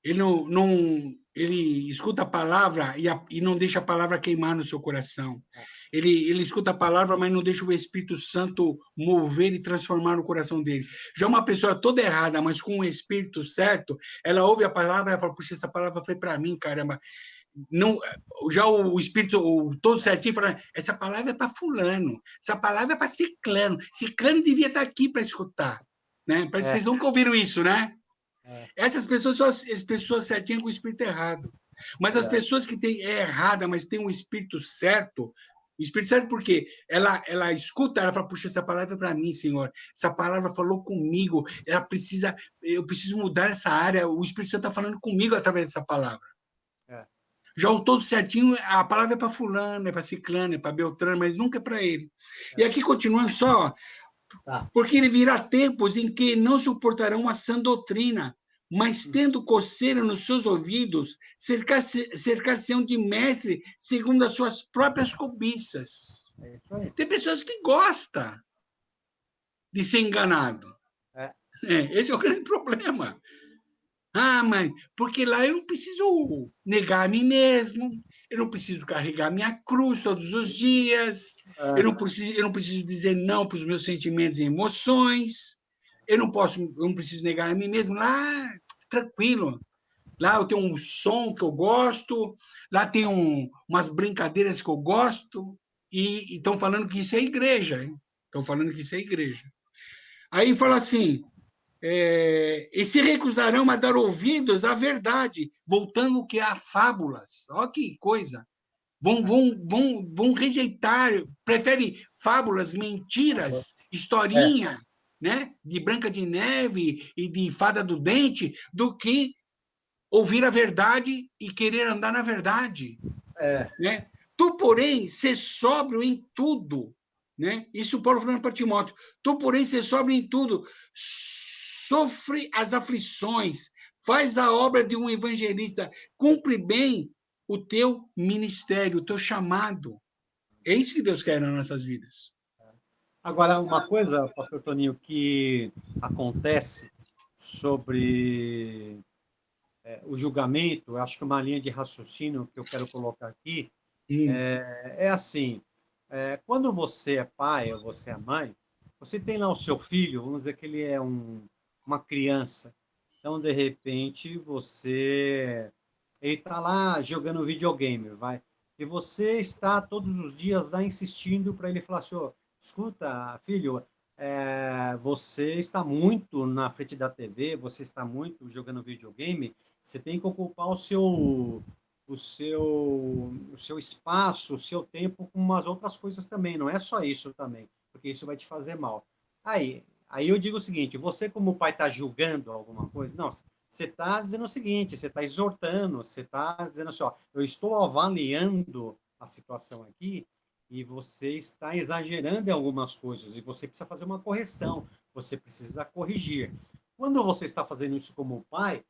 Ele ele escuta a palavra e não deixa a palavra queimar no seu coração. Ele escuta a palavra, mas não deixa o Espírito Santo mover e transformar o coração dele. Já uma pessoa toda errada, mas com o Espírito certo, ela ouve a palavra e fala: puxa, essa palavra foi para mim, caramba. Não, já o Espírito todo certinho fala: essa palavra é para fulano, essa palavra é para ciclano. Ciclano devia estar aqui para escutar. Né? Parece que É, vocês nunca ouviram isso, né? é, Essas pessoas são as pessoas certinhas com o espírito errado. Mas as verdade. pessoas que têm errada, mas têm um espírito certo, o espírito certo porque ela escuta, ela fala: puxa, essa palavra é para mim, Senhor. Essa palavra falou comigo. Eu preciso mudar essa área. O Espírito Santo está falando comigo através dessa palavra. É, Já o todo certinho, a palavra é para fulano, é para ciclano, é para beltrano, mas nunca é para ele. E aqui, continuando só, tá. porque ele virá tempos em que não suportarão a sã doutrina, mas tendo coceira nos seus ouvidos, cercar-se-ão de mestre segundo as suas próprias cobiças. É isso aí. Tem pessoas que gostam de ser enganado. É, Esse é o grande problema. Mas porque lá eu não preciso negar a mim mesmo, eu não preciso carregar minha cruz todos os dias, eu não preciso dizer não para os meus sentimentos e emoções, eu não preciso negar a mim mesmo. Lá, tranquilo. Lá eu tenho um som que eu gosto, lá tem umas brincadeiras que eu gosto, e estão falando que isso é igreja. Estão falando que isso é igreja. Aí fala assim: e se recusarão a dar ouvidos à verdade, voltando que há fábulas. Olha que coisa. Vão rejeitar, prefere fábulas, mentiras, é, historinha, né, de Branca de Neve e de Fada do Dente, do que ouvir a verdade e querer andar na verdade. é, Né? Tu, porém, ser sóbrio em tudo. Né? Isso Paulo falando para Timóteo. Tu, porém, ser sóbrio em tudo. Sofre as aflições. Faz a obra de um evangelista. Cumpre bem o teu ministério, o teu chamado. É isso que Deus quer nas nossas vidas. Agora, uma coisa, pastor Toninho, que acontece sobre o julgamento, eu acho que uma linha de raciocínio que eu quero colocar aqui é assim, quando você é pai ou você é mãe, você tem lá o seu filho, vamos dizer que ele é uma criança, então, de repente, ele está lá jogando videogame, vai, e você está todos os dias lá insistindo para ele falar assim, "Ô, escuta, filho, você está muito na frente da TV, você está muito jogando videogame, você tem que ocupar o seu espaço, o seu tempo com umas outras coisas também, não é só isso também, porque isso vai te fazer mal. Aí eu digo o seguinte, você como pai está julgando alguma coisa? Não, você está dizendo o seguinte, você está exortando, você está dizendo assim, ó, eu estou avaliando a situação aqui e você está exagerando em algumas coisas e você precisa fazer uma correção, você precisa corrigir. Quando você está fazendo isso como pai,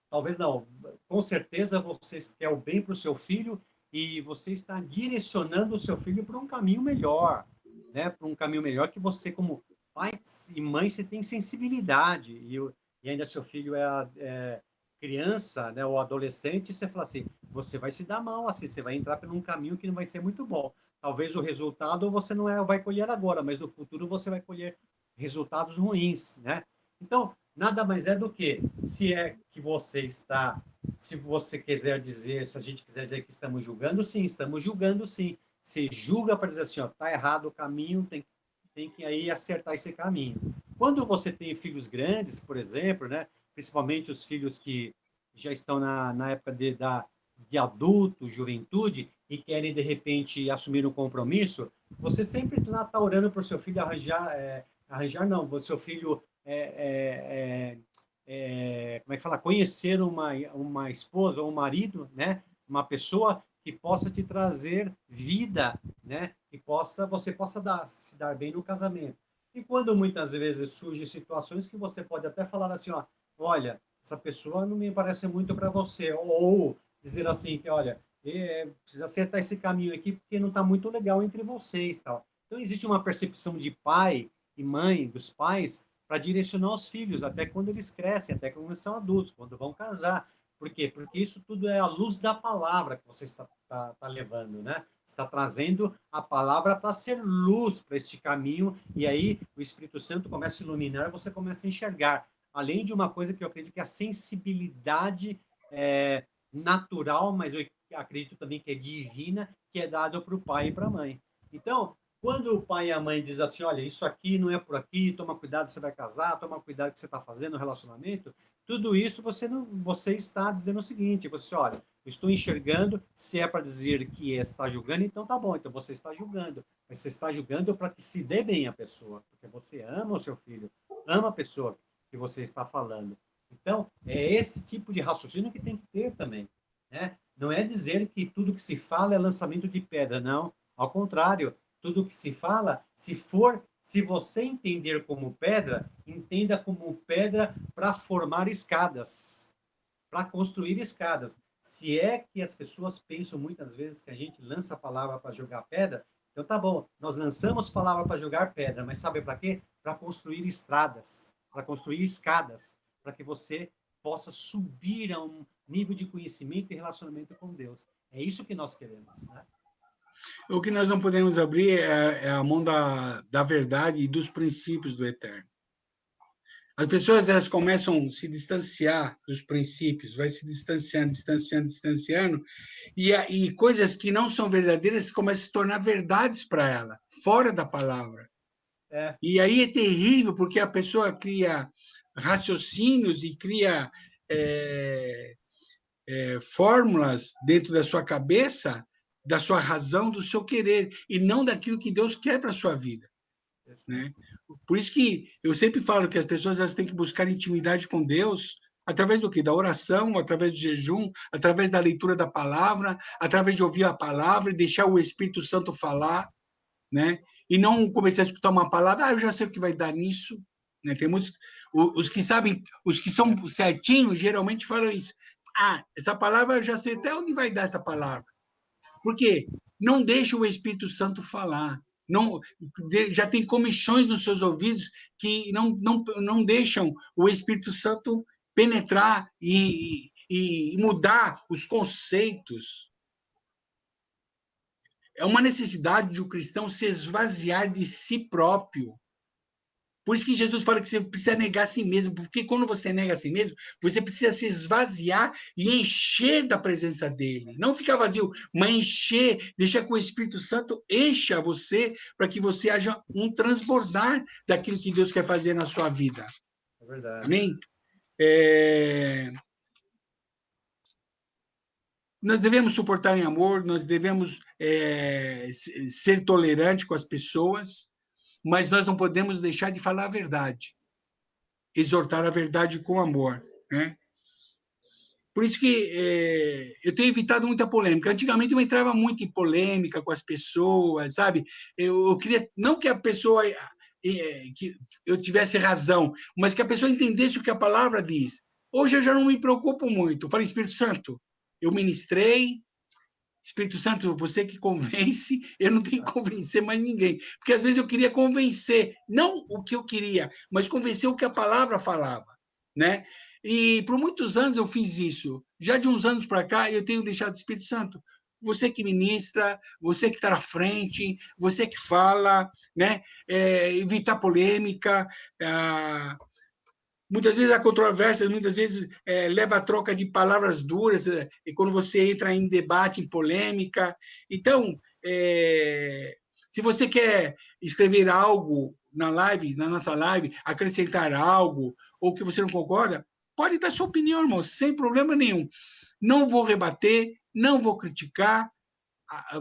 talvez não, com certeza você quer o bem para o seu filho e você está direcionando o seu filho para um caminho melhor, né? Para um caminho melhor que você, como pai e mãe, você tem sensibilidade e ainda seu filho é criança, né, ou adolescente, você fala assim, você vai se dar mal, assim, você vai entrar por um caminho que não vai ser muito bom. Talvez o resultado você não vai colher agora, mas no futuro você vai colher resultados ruins, né? Então, nada mais é do que, se você quiser dizer, se a gente quiser dizer que estamos julgando, sim, estamos julgando, sim. Se julga para dizer assim, ó, tá errado o caminho, tem que aí acertar esse caminho. Quando você tem filhos grandes, por exemplo, né, principalmente os filhos que já estão na época de adulto, juventude, e querem, de repente, assumir um compromisso, você sempre está orando para o seu filho arranjar não, o seu filho como é que fala? Conhecer uma esposa ou um marido, né? Uma pessoa que possa te trazer vida, né? Que você possa se dar bem no casamento. E quando muitas vezes surgem situações que você pode até falar assim, ó, olha, essa pessoa não me parece muito para você, ou dizer assim, que olha, precisa acertar esse caminho aqui porque não está muito legal entre vocês, tal. Então existe uma percepção de pai e mãe, dos pais, para direcionar os filhos, até quando eles crescem, até quando eles são adultos, quando vão casar. Por quê? Porque isso tudo é a luz da palavra que você está levando, né? Está trazendo a palavra para ser luz para este caminho, e aí o Espírito Santo começa a iluminar, você começa a enxergar. Além de uma coisa que eu acredito que é a sensibilidade natural, mas eu acredito também que é divina, que é dado para o pai e para a mãe. Então, quando o pai e a mãe dizem assim, olha, isso aqui não é por aqui, toma cuidado, você vai casar, toma cuidado que você está fazendo no relacionamento, tudo isso você está dizendo o seguinte, você, olha, eu estou enxergando, se é para dizer que está julgando, então tá bom, então você está julgando, mas você está julgando para que se dê bem a pessoa, porque você ama o seu filho, ama a pessoa que você está falando. Então, é esse tipo de raciocínio que tem que ter também, né? Não é dizer que tudo que se fala é lançamento de pedra, não. Ao contrário, tudo que se fala, se você entender como pedra, entenda como pedra para formar escadas, para construir escadas. Se é que as pessoas pensam muitas vezes que a gente lança a palavra para jogar pedra, então tá bom, nós lançamos palavra para jogar pedra, mas sabe para quê? Para construir estradas, para construir escadas, para que você possa subir a um nível de conhecimento e relacionamento com Deus. É isso que nós queremos, né? O que nós não podemos abrir é a mão da verdade e dos princípios do eterno. As pessoas elas começam a se distanciar dos princípios, vai se distanciando, distanciando, distanciando, e coisas que não são verdadeiras começam a se tornar verdades para ela, fora da palavra. E aí é terrível, porque a pessoa cria raciocínios e cria fórmulas dentro da sua cabeça, da sua razão, do seu querer, e não daquilo que Deus quer para a sua vida. Né? Por isso que eu sempre falo que as pessoas elas têm que buscar intimidade com Deus através do quê? Da oração, através do jejum, através da leitura da palavra, através de ouvir a palavra e deixar o Espírito Santo falar, né? E não começar a escutar uma palavra, eu já sei o que vai dar nisso, né? Tem muitos os que sabem, os que são certinhos, geralmente falam isso. Ah, essa palavra, eu já sei até onde vai dar essa palavra. Por quê? Não deixa o Espírito Santo falar. Não, já tem comichões nos seus ouvidos que não deixam o Espírito Santo penetrar e mudar os conceitos. É uma necessidade de um cristão se esvaziar de si próprio. Por isso que Jesus fala que você precisa negar a si mesmo, porque quando você nega a si mesmo, você precisa se esvaziar e encher da presença dele. Não ficar vazio, mas encher, deixar que o Espírito Santo encha você, para que você haja um transbordar daquilo que Deus quer fazer na sua vida. É verdade. Amém? Nós devemos suportar em amor, nós devemos ser tolerantes com as pessoas, mas nós não podemos deixar de falar a verdade. Exortar a verdade com amor, né? Por isso que eu tenho evitado muita polêmica. Antigamente eu entrava muito em polêmica com as pessoas, sabe? Eu queria, não que a pessoa, que eu tivesse razão, mas que a pessoa entendesse o que a palavra diz. Hoje eu já não me preocupo muito. Eu falei, Espírito Santo, eu ministrei, Espírito Santo, você que convence, eu não tenho que convencer mais ninguém. Porque às vezes eu queria convencer, não o que eu queria, mas convencer o que a palavra falava, né? E por muitos anos eu fiz isso. Já de uns anos para cá, eu tenho deixado o Espírito Santo. Você que ministra, você que está na frente, você que fala, né? Evitar polêmica, muitas vezes há controvérsias, muitas vezes leva a troca de palavras duras, e quando você entra em debate, em polêmica. Então, se você quer escrever algo na live, na nossa live, acrescentar algo, ou que você não concorda, pode dar sua opinião, irmão, sem problema nenhum. Não vou rebater, não vou criticar,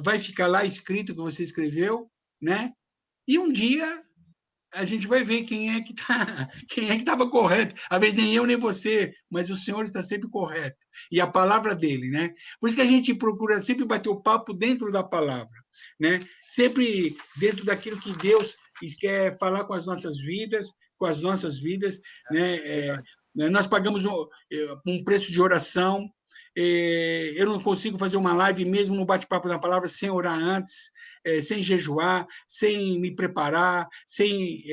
vai ficar lá escrito o que você escreveu, né? E um dia a gente vai ver quem é que estava correto. Às vezes nem eu nem você, mas o Senhor está sempre correto. E a palavra dele, né? Por isso que a gente procura sempre bater o papo dentro da palavra, né? Sempre dentro daquilo que Deus quer falar com as nossas vidas, né? Nós pagamos um preço de oração. Eu não consigo fazer uma live mesmo no bate-papo da palavra sem orar antes, sem jejuar, sem me preparar, sem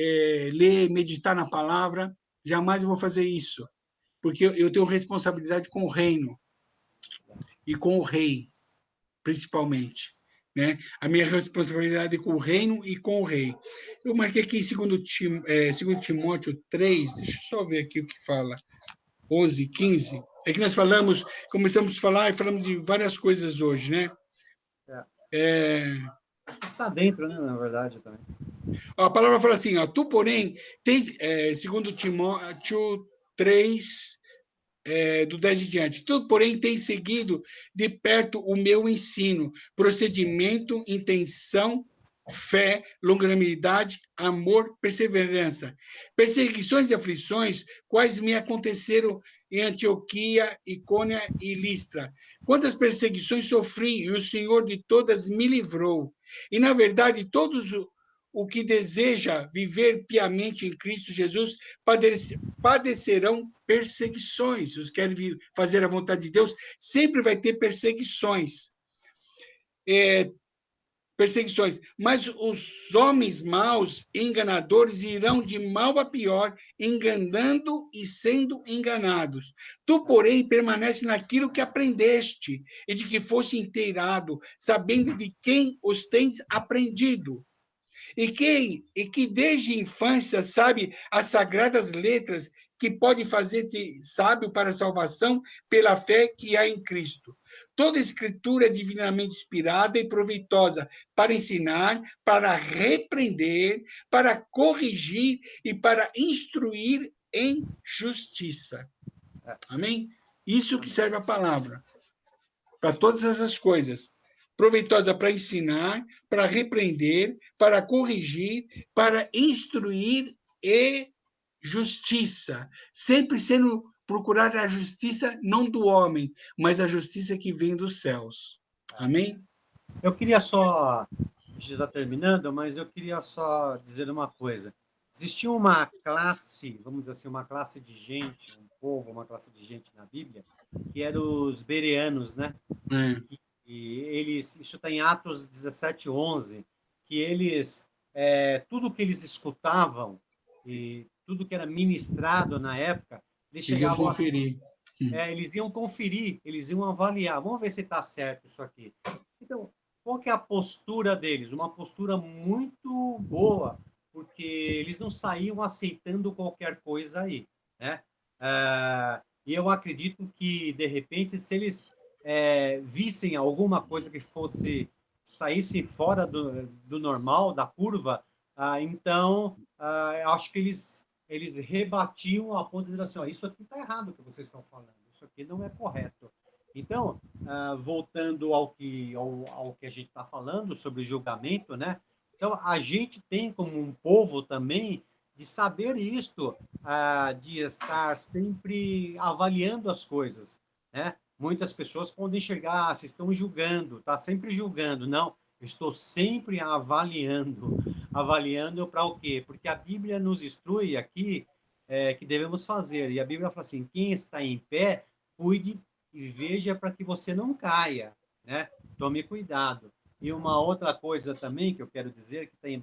ler, meditar na palavra. Jamais eu vou fazer isso, porque eu tenho responsabilidade com o reino e com o rei, principalmente. Né? A minha responsabilidade é com o reino e com o rei. Eu marquei aqui em 2 Timóteo 3, deixa eu só ver aqui o que fala, 11, 15. É que nós começamos a falar e falamos de várias coisas hoje, né? Está dentro, né, na verdade, também. A palavra fala assim, ó, tu, porém, tens, segundo Timóteo 3, do 10 em diante, tu, porém, tens seguido de perto o meu ensino, procedimento, intenção, fé, longanimidade, amor, perseverança, perseguições e aflições, quais me aconteceram em Antioquia, Icônia e Listra. Quantas perseguições sofri, e o Senhor de todas me livrou. E, na verdade, todos o que deseja viver piamente em Cristo Jesus padecerão perseguições. Os que querem fazer a vontade de Deus, sempre vai ter perseguições. Mas os homens maus, enganadores, irão de mal a pior, enganando e sendo enganados. Tu, porém, permanece naquilo que aprendeste e de que foste inteirado, sabendo de quem os tens aprendido. E que desde a infância sabe as sagradas letras que pode fazer-te sábio para a salvação pela fé que há em Cristo. Toda escritura é divinamente inspirada e proveitosa para ensinar, para repreender, para corrigir e para instruir em justiça. Amém? Isso que serve a palavra. Para todas essas coisas. Proveitosa para ensinar, para repreender, para corrigir, para instruir e justiça. Sempre sendo procurar a justiça não do homem, mas a justiça que vem dos céus. Amém? Eu queria só, a gente está terminando, mas eu queria só dizer uma coisa. Existia uma classe, vamos dizer assim, uma classe de gente, um povo, uma classe de gente na Bíblia, que eram os bereanos, né? É. E eles, isso está em Atos 17:11, que eles, tudo que eles escutavam e tudo que era ministrado na época, eles Eles iam chegavam assim, conferir. eles iam conferir, eles iam avaliar, vamos ver se está certo isso aqui. Então, qual que é a postura deles? Uma postura muito boa, porque eles não saíam aceitando qualquer coisa aí, né? E eu acredito que, de repente, se eles vissem alguma coisa que fosse saísse fora do normal, da curva, então acho que eles rebatiam a ponto de dizer assim, ó, isso aqui está errado o que vocês estão falando, isso aqui não é correto. Então, voltando ao que a gente está falando sobre julgamento, né? Então, a gente tem como um povo também de saber isto, de estar sempre avaliando as coisas, né? Muitas pessoas podem enxergar, se estão julgando, está sempre julgando. Não, eu estou sempre avaliando. Avaliando para o quê? Porque a Bíblia nos instrui aqui que devemos fazer. E a Bíblia fala assim, quem está em pé, cuide e veja para que você não caia, né? Tome cuidado. E uma outra coisa também que eu quero dizer, que tem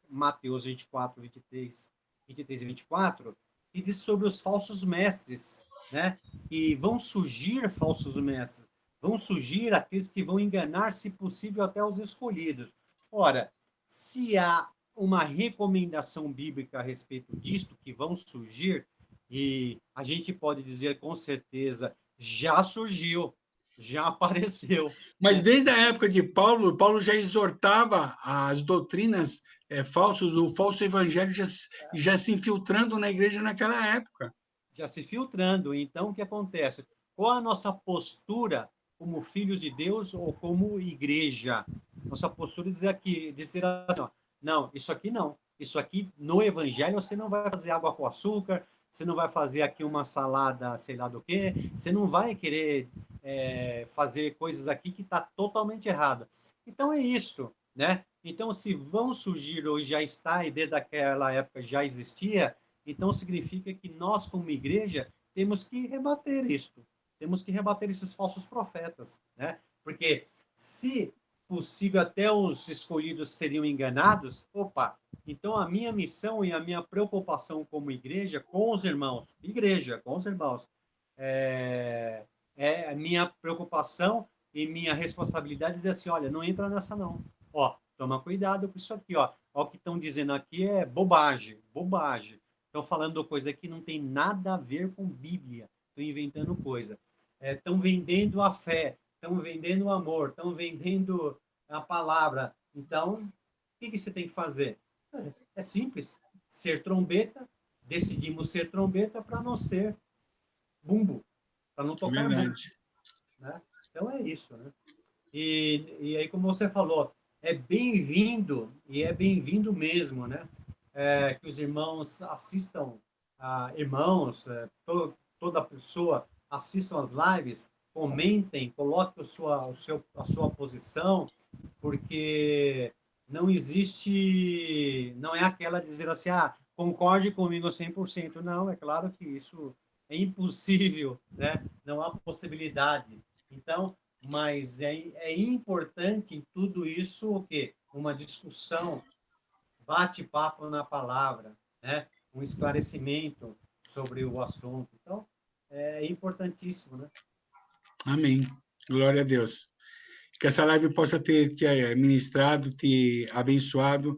Mateus 24, 23 e 24, que diz sobre os falsos mestres, né? E vão surgir falsos mestres, vão surgir aqueles que vão enganar, se possível, até os escolhidos. Ora, se há uma recomendação bíblica a respeito disto, que vão surgir, e a gente pode dizer com certeza, já surgiu, já apareceu. Mas Né? desde a época de Paulo, Paulo já exortava as doutrinas falsas, o falso evangelho já se infiltrando na igreja naquela época. Já se filtrando. Então, o que acontece? Qual a nossa postura como filhos de Deus ou como igreja? Nossa postura é dizer assim, ó, não, isso aqui não. Isso aqui, no evangelho, você não vai fazer água com açúcar, você não vai fazer aqui uma salada, sei lá do quê, você não vai querer fazer coisas aqui que está totalmente errado. Então, é isso, né? Então, se vão surgir, ou já está, e desde aquela época já existia, então significa que nós, como igreja, temos que rebater isto, temos que rebater esses falsos profetas, né? Porque se possível até os escolhidos seriam enganados, opa, então a minha missão e a minha preocupação como igreja com os irmãos, é a minha preocupação e minha responsabilidade dizer assim, olha, não entra nessa não, ó, toma cuidado com isso aqui, ó, o que estão dizendo aqui é bobagem, bobagem. Estão falando coisa que não tem nada a ver com Bíblia. Estão inventando coisa. Estão vendendo a fé, estão vendendo o amor, estão vendendo a palavra. Então, o que você tem que fazer? É simples. Ser trombeta. Decidimos ser trombeta para não ser bumbo, para não tocar bumbo. Verdade. Né? Então, é isso. Né? E aí, como você falou, é bem-vindo, e é bem-vindo mesmo, né? Que os irmãos assistam, toda pessoa assistam as lives, comentem, coloquem a sua posição, porque não existe, não é aquela dizer assim, concorde comigo 100%. Não, é claro que isso é impossível, né? Não há possibilidade. Então, mas é importante em tudo isso o quê? Uma discussão, bate-papo na palavra, né? Um esclarecimento sobre o assunto. Então, é importantíssimo, né? Amém. Glória a Deus. Que essa live possa ter te ministrado, te abençoado.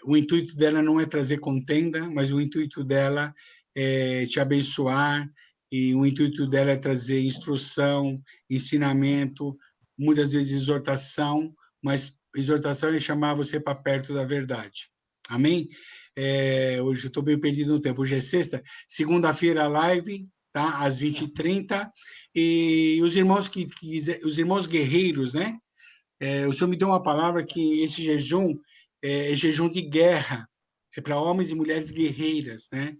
O intuito dela não é trazer contenda, mas o intuito dela é te abençoar, e o intuito dela é trazer instrução, ensinamento, muitas vezes exortação, mas exortação é chamar você para perto da verdade. Amém? Hoje eu estou bem perdido no tempo. Hoje é sexta, segunda-feira a live, tá? Às 20h30. E os irmãos os irmãos guerreiros, né? O Senhor me deu uma palavra que esse jejum é jejum de guerra, é para homens e mulheres guerreiras, né?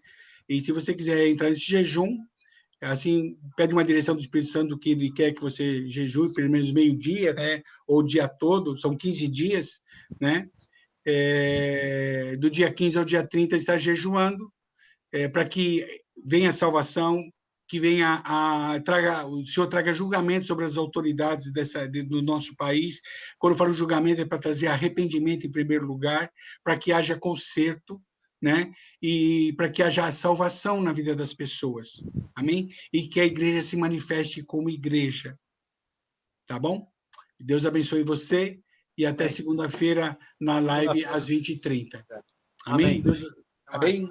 E se você quiser entrar nesse jejum, assim, pede uma direção do Espírito Santo do que ele quer que você jejue, pelo menos meio-dia, né? Ou o dia todo, são 15 dias, né? Do dia 15 ao dia 30 estar jejuando, para que venha a salvação, que venha o Senhor traga julgamento sobre as autoridades do nosso país. Quando eu falo julgamento, é para trazer arrependimento em primeiro lugar, para que haja conserto, né? E para que haja salvação na vida das pessoas. Amém? E que a igreja se manifeste como igreja. Tá bom? Deus abençoe você e até segunda-feira na live às 20h30. Amém? Amém. Deus, amém?